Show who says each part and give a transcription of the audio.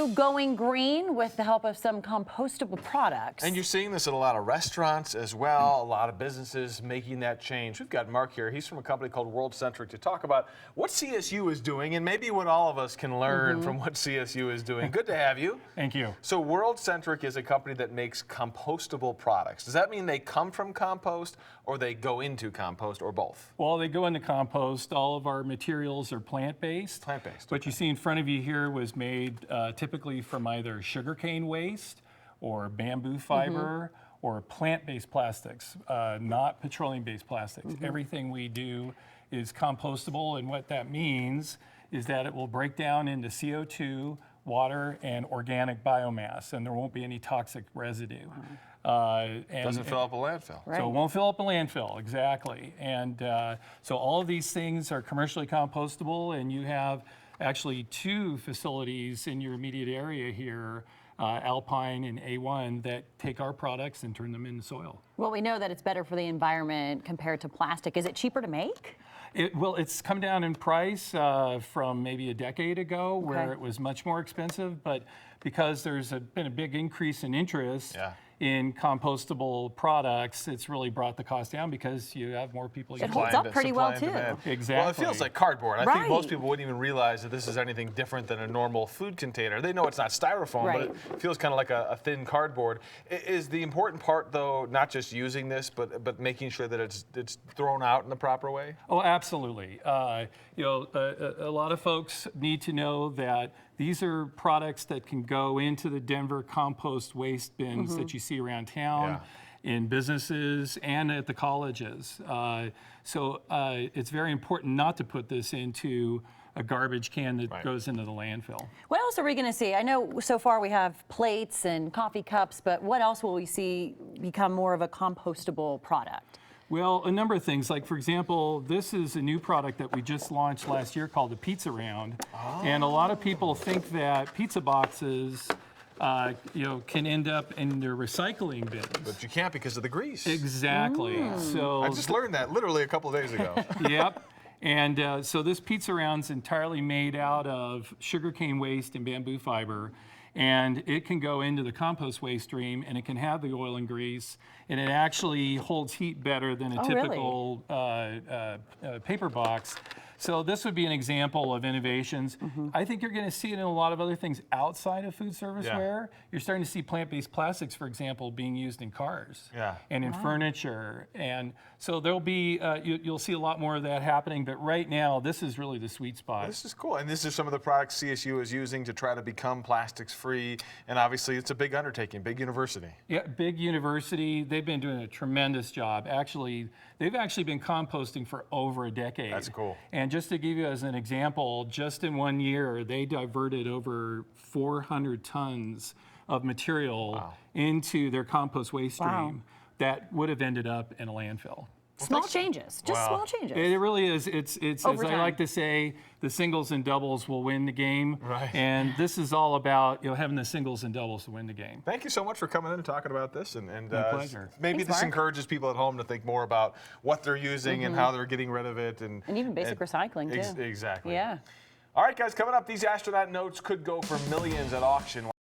Speaker 1: to going green with the help of some compostable products.
Speaker 2: And you're seeing this at a lot of restaurants as well, a lot of businesses making that change. We've got Mark here. He's from a company called World Centric to talk about what CSU is doing and maybe what all of us can learn from what CSU is doing. Good to have you.
Speaker 3: Thank you.
Speaker 2: So World Centric is a company that makes compostable products. Does that mean they come from compost or they go into compost or both?
Speaker 3: Well, they go into compost. All of our materials are plant-based.
Speaker 2: Plant-based.
Speaker 3: What you see in front of you here was made typically from either sugarcane waste or bamboo fiber or plant-based plastics, not petroleum-based plastics. Everything we do is compostable, and what that means is that it will break down into CO2, water, and organic biomass, and there won't be any toxic residue.
Speaker 2: Doesn't fill up a landfill.
Speaker 1: Right.
Speaker 3: So it won't fill up a landfill, exactly. And so all of these things are commercially compostable, and you have actually 2 facilities in your immediate area here, Alpine and A1, that take our products and turn them into soil.
Speaker 1: Well, we know that it's better for the environment compared to plastic. Is it cheaper to make?
Speaker 3: Well, it's come down in price from maybe a decade ago where it was much more expensive, but because there's been a big increase in interest in compostable products, it's really brought the cost down because you have more people using
Speaker 1: It holds up pretty well, too.
Speaker 3: Exactly.
Speaker 2: Well, it feels like cardboard. I think
Speaker 1: Right.
Speaker 2: most people wouldn't even realize that this is anything different than a normal food container. They know it's not styrofoam,
Speaker 1: Right.
Speaker 2: but it feels kind of like a thin cardboard. Is the important part, though, not just using this, but making sure that it's thrown out in the proper way?
Speaker 3: Oh, absolutely. You know, a lot of folks need to know that these are products that can go into the Denver compost waste bins that you see around town, in businesses, and at the colleges. So it's very important not to put this into a garbage can that goes into the landfill.
Speaker 1: What else are we going to see? I know so far we have plates and coffee cups, but what else will we see become more of a compostable product?
Speaker 3: Well, a number of things. Like, for example, this is a new product that we just launched last year called the Pizza Round. And a lot of people think that pizza boxes you know, can end up in their recycling bins.
Speaker 2: But you can't because of the grease.
Speaker 3: Exactly. So
Speaker 2: I just learned that literally a couple of days ago.
Speaker 3: Yep. And so this pizza round's entirely made out of sugarcane waste and bamboo fiber. And it can go into the compost waste stream, and it can have the oil and grease, and it actually holds heat better than a typical paper box. So this would be an example of innovations. I think you're going to see it in a lot of other things outside of food serviceware. You're starting to see plant-based plastics, for example, being used in cars and in furniture. And so there'll be, you'll see a lot more of that happening, but right now, this is really the sweet spot.
Speaker 2: This is cool. And this is some of the products CSU is using to try to become plastics free. And obviously, it's a big undertaking, big university.
Speaker 3: Yeah, big university. They've been doing a tremendous job. Actually, they've actually been composting for over a decade.
Speaker 2: That's cool.
Speaker 3: And just to give you as an example, just in 1 year, they diverted over 400 tons of material into their compost waste stream that would have ended up in a landfill.
Speaker 1: Small changes, just small changes.
Speaker 3: It really is. It's as I like to say, the singles and doubles will win the game.
Speaker 2: Right.
Speaker 3: And this is all about, you know, having the singles and doubles to win the game.
Speaker 2: Thank you so much for coming in and talking about this. And
Speaker 3: My pleasure.
Speaker 2: Maybe
Speaker 1: Thanks,
Speaker 2: this
Speaker 1: Mark.
Speaker 2: encourages people at home to think more about what they're using and how they're getting rid of it. And
Speaker 1: even basic recycling, too.
Speaker 2: Exactly.
Speaker 1: Yeah.
Speaker 2: All right, guys, coming up, these astronaut notes could go for millions at auction.